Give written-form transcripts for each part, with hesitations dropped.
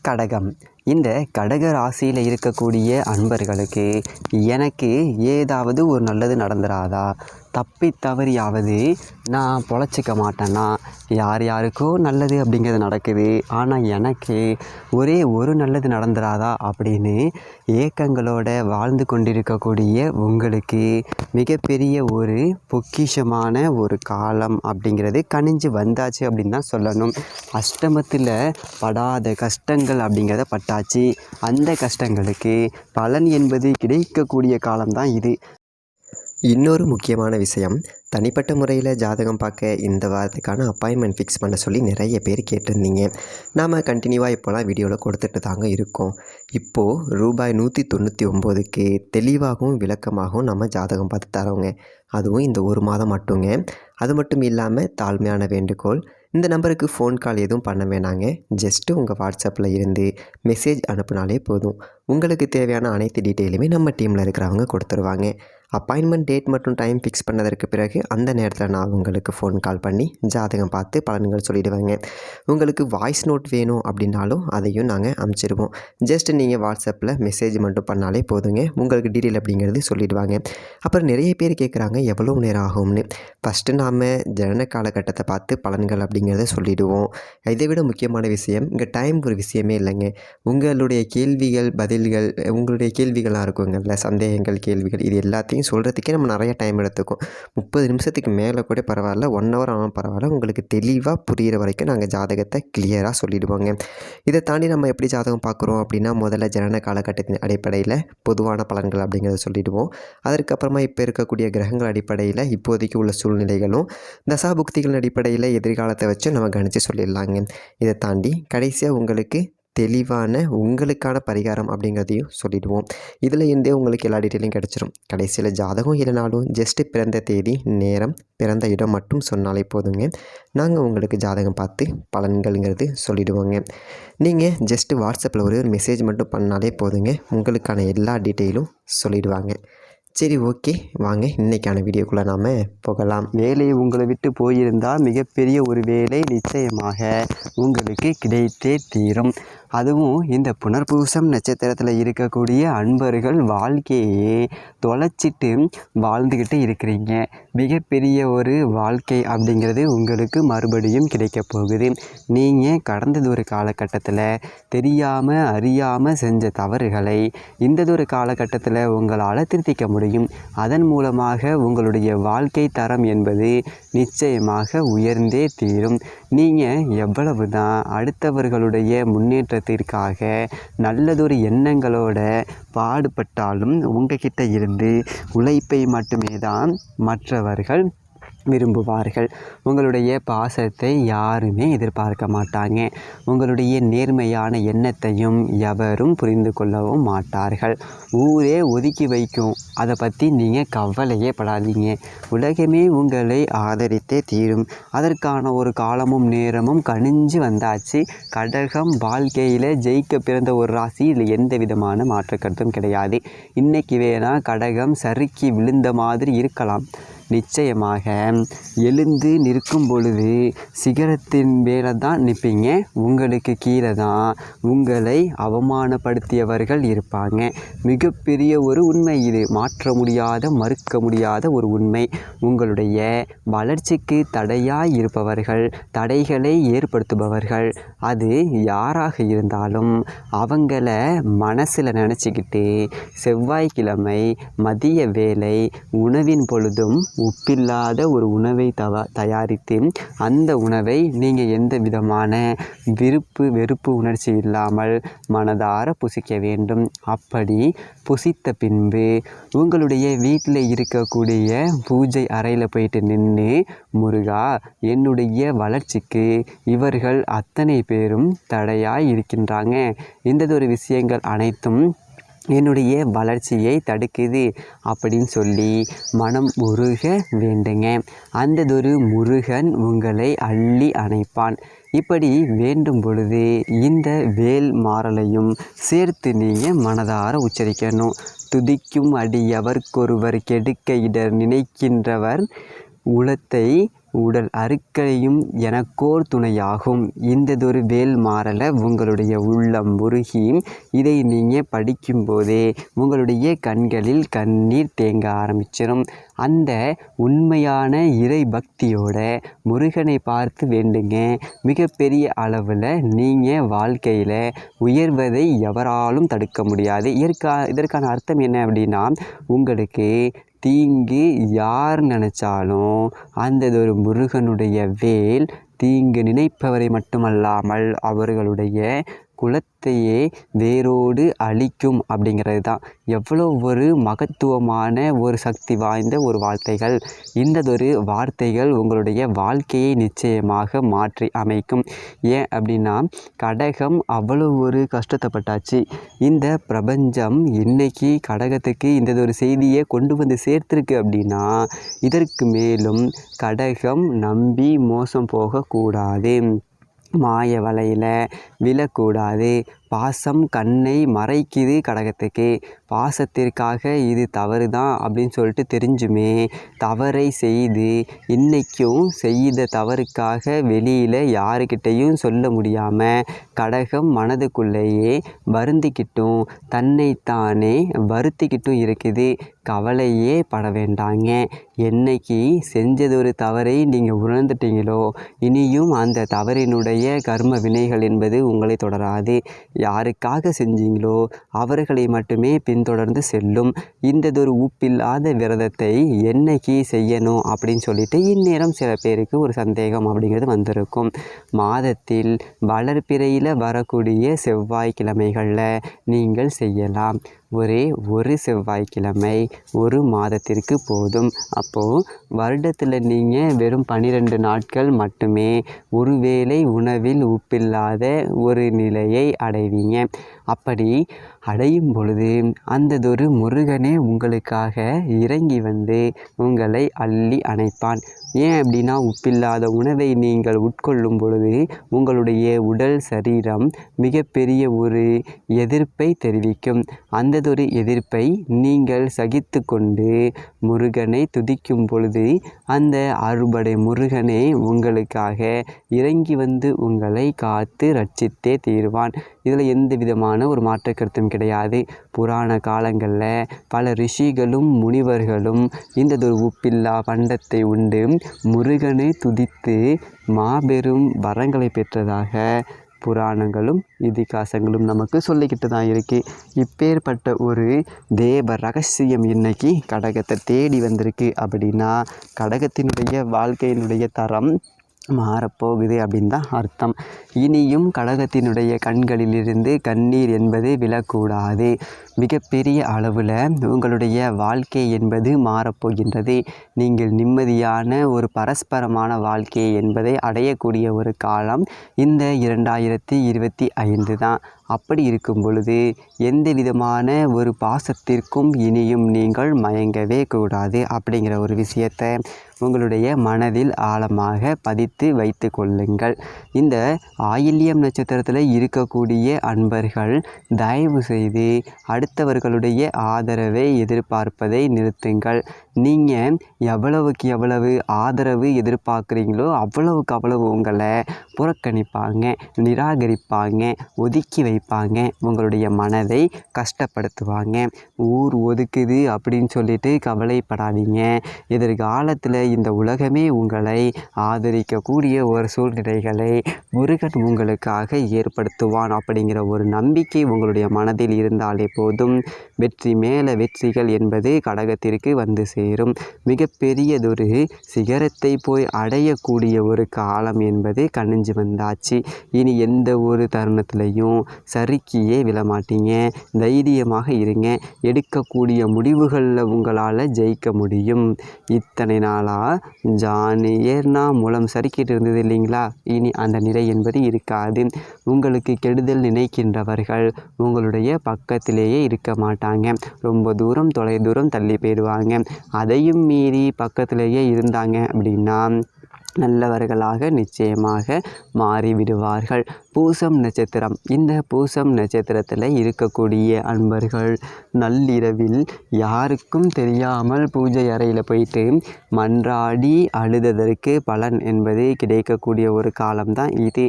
கடகம். இந்த கடக ராசியில் இருக்கக்கூடிய அன்பர்களுக்கு எனக்கு ஏதாவது ஒரு நல்லது நடந்துராதா, தப்பி தவறியாவது நான் பொழைச்சிக்க மாட்டேன்னா, யார் யாருக்கோ நல்லது அப்படிங்கிறது நடக்குது, ஆனால் எனக்கு ஒரே ஒரு நல்லது நடந்துராதா அப்படின்னு ஏக்கங்களோட வாழ்ந்து கொண்டிருக்கக்கூடிய உங்களுக்கு மிகப்பெரிய ஒரு பொக்கிஷமான ஒரு காலம் அப்படிங்கிறது கனிஞ்சு வந்தாச்சு அப்படின்னு தான் சொல்லணும். அஷ்டமத்தில் படாத கஷ்டங்கள் அப்படிங்கிறத பட்டாச்சு. அந்த கஷ்டங்களுக்கு பலன் என்பது கிடைக்கக்கூடிய காலம்தான் இது. இன்னொரு முக்கியமான விஷயம், தனிப்பட்ட முறையில் ஜாதகம் பார்க்க இந்த வாரத்துக்கான அப்பாயின்மெண்ட் ஃபிக்ஸ் பண்ண சொல்லி நிறைய பேர் கேட்டிருந்தீங்க. நாம் கண்டினியூவாக இப்போலாம் வீடியோவில் கொடுத்துட்டு தாங்க இருக்கோம். இப்போது ரூபாய் 199க்கு தெளிவாகவும் விளக்கமாகவும் நம்ம ஜாதகம் பார்த்து தரோங்க. அதுவும் இந்த ஒரு மாதம் மட்டுங்க. அது மட்டும் இல்லாமல் தாழ்மையான வேண்டுகோள், இந்த நம்பருக்கு ஃபோன் கால் எதுவும் பண்ண வேணாங்க. ஜஸ்ட்டு உங்கள் வாட்ஸ்அப்பில் இருந்து மெசேஜ் அனுப்புனாலே போதும். உங்களுக்கு தேவையான அனைத்து டீட்டெயிலுமே நம்ம டீமில் இருக்கிறவங்க கொடுத்துருவாங்க. அப்பாயின்மெண்ட் டேட் மற்றும் டைம் ஃபிக்ஸ் பண்ணதற்கு பிறகு அந்த நேரத்தில் நான் உங்களுக்கு ஃபோன் கால் பண்ணி ஜாதகம் பார்த்து பலன்கள் சொல்லிவிடுவேங்க. உங்களுக்கு வாய்ஸ் நோட் வேணும் அப்படின்னாலும் அதையும் நாங்கள் அனுப்பிச்சிடுவோம். ஜஸ்ட் நீங்கள் வாட்ஸ்அப்பில் மெசேஜ் மட்டும் பண்ணாலே போதுங்க. உங்களுக்கு டீட்டெயில் அப்படிங்கிறது சொல்லிவிடுவாங்க. அப்புறம் நிறைய பேர் கேட்குறாங்க எவ்வளோ நேரம் ஆகும்னு. ஃபஸ்ட்டு நாம் ஜனன காலகட்டத்தை பார்த்து பலன்கள் அப்படிங்கிறத சொல்லிவிடுவோம். இதை விட முக்கியமான விஷயம், இங்கே டைம் ஒரு விஷயமே இல்லைங்க. உங்களுடைய கேள்விகள் பதில்கள், உங்களுடைய கேள்விகளாக இருக்குங்கள்ல, சந்தேகங்கள் கேள்விகள், இது எல்லாத்தையும் சொல்கிறதுக்கே நம்ம நிறைய டைம் எடுத்துக்கும். 30 நிமிஷத்துக்கு மேலே கூட பரவாயில்ல, 1 ஹவர் ஆனாலும் பரவாயில்ல, உங்களுக்கு தெளிவாக புரிகிற வரைக்கும் நாங்கள் ஜாதகத்தை கிளியராக சொல்லிவிடுவோங்க. இதை தாண்டி நம்ம எப்படி ஜாதகம் பார்க்குறோம் அப்படின்னா, முதல்ல ஜனன காலகட்டத்தின் அடிப்படையில் பொதுவான பலன்கள் அப்படிங்கிறத சொல்லிவிடுவோம். அதற்கப்புறமா இப்போ இருக்கக்கூடிய கிரகங்கள் அடிப்படையில் இப்போதைக்கு உள்ள சூழ்நிலைகளும், தசாபுக்திகளின் அடிப்படையில் எதிர்காலத்தை வச்சு நம்ம கணித்து சொல்லிடலாங்க. இதை தாண்டி கடைசியாக உங்களுக்கு தெளிவான உங்களுக்கான பரிகாரம் அப்படிங்கிறதையும் சொல்லிடுவோம். இதில் இருந்தே உங்களுக்கு எல்லா டீட்டெயிலும் கிடச்சிரும். கடைசியில் ஜாதகம் இல்லைனாலும் ஜஸ்ட்டு பிறந்த தேதி, நேரம், பிறந்த இடம் மட்டும் சொன்னாலே போதுங்க. நாங்கள் உங்களுக்கு ஜாதகம் பார்த்து பலன்கள்ங்கிறது சொல்லிவிடுவோங்க. நீங்கள் ஜஸ்ட்டு வாட்ஸ்அப்பில் ஒரு மெசேஜ் மட்டும் பண்ணாலே போதுங்க. உங்களுக்கான எல்லா டீட்டெயிலும் சொல்லிவிடுவாங்க. சரி, ஓகே, வாங்க இன்றைக்கான வீடியோக்குள்ளே நாம் போகலாம். வேலை உங்களை விட்டு போயிருந்தால் மிகப்பெரிய ஒரு வேலை நிச்சயமாக உங்களுக்கு கிடைத்தே தீரும். அதுவும் இந்த புனர்பூசம் நட்சத்திரத்தில் இருக்கக்கூடிய அன்பர்கள் வாழ்க்கையே தொலைச்சிட்டு வாழ்ந்துக்கிட்டு இருக்கிறீங்க. மிகப்பெரிய ஒரு வாழ்க்கை அப்படிங்கிறது உங்களுக்கு மறுபடியும் கிடைக்க போகுது. நீங்கள் கடந்தது ஒரு காலகட்டத்தில் தெரியாமல் அறியாமல் செஞ்ச தவறுகளை இந்ததொரு காலகட்டத்தில் உங்களால் திருத்திக்க முடியும். அதன் மூலமாக உங்களுடைய வாழ்க்கை தரம் என்பது நிச்சயமாக உயர்ந்தே தீரும். நீங்கள் எவ்வளவு தான் அடுத்தவர்களுடைய முன்னேற்றத்திற்காக நல்லதொரு எண்ணங்களோட பாடுபட்டாலும் உங்ககிட்ட இருந்து உழைப்பை மட்டுமே தான் மற்றவர்கள் விரும்புவார்கள். உங்களுடைய பாசத்தை யாருமே எதிர்பார்க்க மாட்டாங்க. உங்களுடைய நேர்மையான எண்ணத்தையும் எவரும் புரிந்து கொள்ளவும் மாட்டார்கள். ஊரே ஒதுக்கி வைக்கும். அதை பற்றி நீங்கள் கவலையே படாதீங்க. உலகமே உங்களை ஆதரித்தே தீரும். அதற்கான ஒரு காலமும் நேரமும் கனிஞ்சு வந்தாச்சு. கடகம் வாழ்க்கையில் ஜெயிக்க பிறந்த ஒரு ராசி. இதில் எந்த விதமான மாற்று கருத்தும் கிடையாது. இன்றைக்கி வேணால் கடகம் சறுக்கி விழுந்த மாதிரி இருக்கலாம். நிச்சயமாக எழுந்து நிற்கும் பொழுது சிகரத்தின் மேலே தான் நிற்பீங்க. உங்களுக்கு கீழே தான் உங்களை அவமானப்படுத்தியவர்கள் இருப்பாங்க. மிகப்பெரிய ஒரு உண்மை இது. மாற்ற முடியாத, மறுக்க முடியாத ஒரு உண்மை. உங்களுடைய வளர்ச்சிக்கு தடையாய் இருப்பவர்கள், தடைகளை ஏற்படுத்துபவர்கள், அது யாராக இருந்தாலும் அவங்கள மனசில் நினச்சிக்கிட்டு செவ்வாய்க்கிழமை மதிய வேளை உணவின் பொழுதும் உப்பில்லாத ஒரு உணவை தயாரித்து அந்த உணவை நீங்கள் எந்த விதமான வெறுப்பு உணர்ச்சி இல்லாமல் மனதார புசிக்க வேண்டும். அப்படி புசித்த பின்பு உங்களுடைய வீட்டில் இருக்கக்கூடிய பூஜை அறையில் போயிட்டு நின்று, முருகா, என்னுடைய வளர்ச்சிக்கு இவர்கள் அத்தனை பேரும் தடையாய் இருக்கின்றாங்க. இந்ததொரு விஷயங்கள் அனைத்தும் என்னுடைய வளர்ச்சியை தடுக்குது அப்படின்னு சொல்லி மனம் உருக வேண்டுங்க. அந்ததொரு முருகன் உங்களை அள்ளி அணைப்பான். இப்படி வேண்டும் பொழுது இந்த வேல் மாறலையும் சேர்த்து நீங்கள் மனதார உச்சரிக்கணும். துதிக்கும் அடியவர்க்கொருவர் கெடுக்க இடர் நினைக்கின்றவர் உளத்தை உடல் அருக்களையும் எனக்கோர் துணையாகும். இந்ததொரு வேல் மாறல உங்களுடைய உள்ளம் உருகி இதை நீங்கள் படிக்கும்போதே உங்களுடைய கண்களில் கண்ணீர் தேங்க ஆரம்பிச்சிடும். அந்த உண்மையான இறை பக்தியோட முருகனை பார்த்து வேண்டுங்க. மிகப்பெரிய அளவில் நீங்கள் வாழ்க்கையில் உயர்வதை எவராலும் தடுக்க முடியாது. இதற்கான அர்த்தம் என்ன அப்படின்னா, உங்களுக்கு தீங்கு யார் நினச்சாலும் அந்ததொரு முருகனுடைய வேல் தீங்கு நினைப்பவரை மட்டுமல்லாமல் அவர்களுடைய குலத்தையே வேரோடு அழிக்கும் அப்படிங்கிறது தான். எவ்வளோ ஒரு மகத்துவமான ஒரு சக்தி வாய்ந்த ஒரு வார்த்தைகள். இந்ததொரு வார்த்தைகள் உங்களுடைய வாழ்க்கையை நிச்சயமாக மாற்றி அமைக்கும். ஏன் அப்படின்னா, கடகம் அவ்வளோ ஒரு கஷ்டத்தைப்பட்டாச்சு. இந்த பிரபஞ்சம் இன்னைக்கு கடகத்துக்கு இந்ததொரு செய்தியை கொண்டு வந்து சேர்த்துருக்கு அப்படின்னா, இதற்கு மேலும் கடகம் நம்பி மோசம் போகக்கூடாது. மாய வலையில் விழக்கூடாது. பாசம் கண்ணை மறைக்குது கடகத்துக்கு. பாசத்திற்காக இது தவறு தான் அப்படின்னு சொல்லிட்டு தெரிஞ்சுமே தவறை செய்து இன்றைக்கும் செய்த தவறுக்காக வெளியில் யாருக்கிட்டையும் சொல்ல முடியாமல் கடகம் மனதுக்குள்ளேயே வருந்திக்கிட்டும் தன்னைத்தானே வருத்திக்கிட்டும் இருக்குது. கவலையே பட வேண்டாங்க. என்னைக்கு செஞ்சதொரு தவறை நீங்கள் உணர்ந்துட்டீங்களோ இனியும் அந்த தவறினுடைய கர்ம வினைகள் என்பது உங்களை தொடராது. யாருக்காக செஞ்சீங்களோ அவர்களை மட்டுமே பின்தொடர்ந்து செல்லும். இந்ததொரு உப்பில்லாத விரதத்தை என்னைக்கு செய்யணும் அப்படின்னு சொல்லிட்டு இந்நேரம் சில பேருக்கு ஒரு சந்தேகம் அப்படிங்கிறது வந்திருக்கும். மாதத்தில் வளர்பிறையில் வரக்கூடிய செவ்வாய்க்கிழமைகளில் நீங்கள் செய்யலாம். ஒரே ஒரு செவ்வாய்க்கிழமை ஒரு மாதத்திற்கு போதும். அப்போது வருடத்தில் நீங்கள் வெறும் 12 நாட்கள் மட்டுமே ஒருவேளை உணவில் உப்பில்லாத ஒரு நிலையை அடைவீங்க. அப்படி அடையும் பொழுது அந்ததொரு முருகனே உங்களுக்காக இறங்கி வந்து உங்களை அள்ளி அணைப்பான். ஏன் அப்படின்னா, உப்பில்லாத உணவை நீங்கள் உட்கொள்ளும் பொழுது உங்களுடைய உடல் சரீரம் மிகப்பெரிய ஒரு எதிர்ப்பை தெரிவிக்கும். அந்ததொரு எதிர்ப்பை நீங்கள் சகித்து கொண்டு முருகனை துதிக்கும் பொழுது அந்த அறுபடை முருகனே உங்களுக்காக இறங்கி வந்து உங்களை காத்து ரட்சித்தே தீருவான். இதில் எந்த விதமான ஒரு மாற்று கருத்தும் கிடையாது. புராண காலங்களில் பல ரிஷிகளும் முனிவர்களும் இந்ததொரு உப்பில்லா பண்டத்தை உண்டு முருகனை துதித்து மாபெரும் வரங்களை பெற்றதாக புராணங்களும் இதிகாசங்களும் நமக்கு சொல்லிக்கிட்டு தான் இருக்குது. இப்பேற்பட்ட ஒரு தேவ ரகசியம் இன்னைக்கு கடகத்தை தேடி வந்திருக்கு அப்படின்னா, கடகத்தினுடைய வாழ்க்கையினுடைய தரம் மாறப்போகுது அப்படின்னு தான் அர்த்தம். இனியும் கடகத்தினுடைய கண்களிலிருந்து கண்ணீர் என்பது விழக்கூடாது. மிகப்பெரிய அளவில் உங்களுடைய வாழ்க்கை என்பது மாறப்போகின்றது. நீங்கள் நிம்மதியான ஒரு பரஸ்பரமான வாழ்க்கை என்பதை அடையக்கூடிய ஒரு காலம் இந்த 2025 தான். அப்படி இருக்கும் பொழுது எந்த விதமான ஒரு பாசத்திற்கும் இனியும் நீங்கள் மயங்கவே கூடாது அப்படிங்கிற ஒரு விஷயத்தை உங்களுடைய மனதில் ஆழமாக பதித்து வைத்து கொள்ளுங்கள். இந்த ஆயில்யம் நட்சத்திரத்தில் இருக்கக்கூடிய அன்பர்கள் தயவு செய்து அடுத்தவர்களுடைய ஆதரவை எதிர்பார்ப்பதை நிறுத்துங்கள். நீங்கள் எவ்வளவுக்கு எவ்வளவு ஆதரவு எதிர்பார்க்குறீங்களோ அவ்வளவுக்கு அவ்வளவு உங்களை புறக்கணிப்பாங்க, நிராகரிப்பாங்க, ஒதுக்கி வைப்பாங்க, உங்களுடைய மனதை கஷ்டப்படுத்துவாங்க. ஊர் ஒதுக்குது அப்படின்னு சொல்லிட்டு கவலைப்படாதீங்க. எதிர்காலத்தில் இந்த உலகமே உங்களை ஆதரிக்கக்கூடிய ஒரு சூழ்நிலைகளை முருகன் உங்களுக்காக ஏற்படுத்துவான் அப்படிங்கிற ஒரு நம்பிக்கை உங்களுடைய மனதில் இருந்தாலே போதும். வெற்றி மேலே வெற்றிகள் என்பது கடகத்திற்கு வந்து சேரும். மிகப்பெரியதொரு சிகரத்தை போய் அடையக்கூடிய ஒரு காலம் என்பது கணிஞ்சு வந்தாச்சு. இனி எந்த ஒரு தருணத்திலையும் சறுக்கியே விழமாட்டீங்க. தைரியமாக இருங்க. எடுக்கக்கூடிய முடிவுகளில் உங்களால் ஜெயிக்க முடியும். இத்தனை நாளாக ஏர்னா மூலம் சறுக்கிட்டு இருந்தது இல்லைங்களா? இனி அந்த நிலை என்பது இருக்காது. உங்களுக்கு கெடுதல் நினைக்கின்றவர்கள் உங்களுடைய பக்கத்திலேயே இருக்க மாட்டாங்க. ரொம்ப தூரம் தொலைதூரம் தள்ளி போயிடுவாங்க. அதையும் மீறி பக்கத்திலேயே இருந்தாங்க அப்படின்னா நல்லவர்களாக நிச்சயமாக மாறிவிடுவார்கள். பூசம் நட்சத்திரம். இந்த பூசம் நட்சத்திரத்தில் இருக்கக்கூடிய அன்பர்கள் நள்ளிரவில் யாருக்கும் தெரியாமல் பூஜை அறையில் போயிட்டு மன்றாடி அழுததற்கு பலன் என்பது கிடைக்கக்கூடிய ஒரு காலம்தான் இது.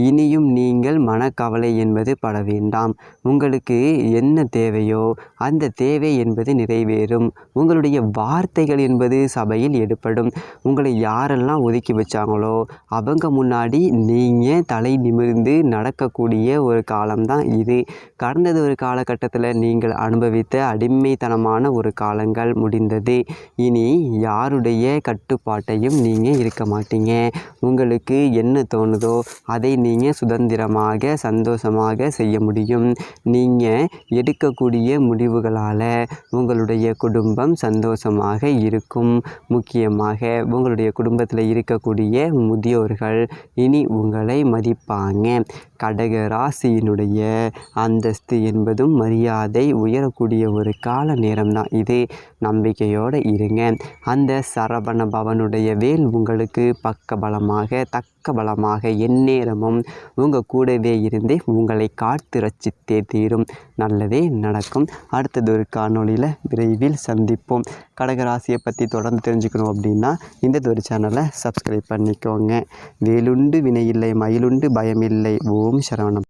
இனியும் நீங்கள் மனக்கவலை என்பது பட வேண்டாம். உங்களுக்கு என்ன தேவையோ அந்த தேவை என்பது நிறைவேறும். உங்களுடைய வார்த்தைகள் என்பது சபையில் எடுப்படும். உங்களை யாரெல்லாம் ஒதுக்கி வச்சாங்களோ அவங்க முன்னாடி நீங்கள் தலை நிமிர்ந்து நடக்கக்கூடிய ஒரு காலம்தான் இது. கடந்தது ஒரு காலகட்டத்தில் நீங்கள் அனுபவித்த அடிமைத்தனமான ஒரு காலங்கள் முடிந்தது. இனி யாருடைய கட்டுப்பாட்டையும் நீங்கள் இருக்க மாட்டீங்க. உங்களுக்கு என்ன தோணுதோ அதை நீங்கள் சுதந்திரமாக சந்தோஷமாக செய்ய முடியும். நீங்கள் எடுக்கக்கூடிய முடிவுகளால் உங்களுடைய குடும்பம் சந்தோஷமாக இருக்கும். முக்கியமாக உங்களுடைய குடும்பத்தில் இருக்கக்கூடிய முதியோர்கள் இனி உங்களை மதிப்பாங்க. கடக ராசியினுடைய அந்தஸ்து என்பதும் மரியாதை உயரக்கூடிய ஒரு கால நேரம்தான் இது. நம்பிக்கையோடு இருங்க. அந்த சரவண பவனுடைய வேல் உங்களுக்கு பக்கபலமாக தக்க பலமாக எந்நேரமும் உங்கள் கூடவே இருந்து உங்களை காத்து ரட்சித்தே தீரும். நல்லதே நடக்கும். அடுத்தது ஒரு காணொளியில் விரைவில் சந்திப்போம். கடகராசியை பற்றி தொடர்ந்து தெரிஞ்சுக்கணும் அப்படின்னா இந்த ஒரு சேனலை சப்ஸ்கிரைப் பண்ணிக்கோங்க. வேலுண்டு வினையில்லை, மயிலுண்டு பயமில்லை. ஓம் சரவணம்.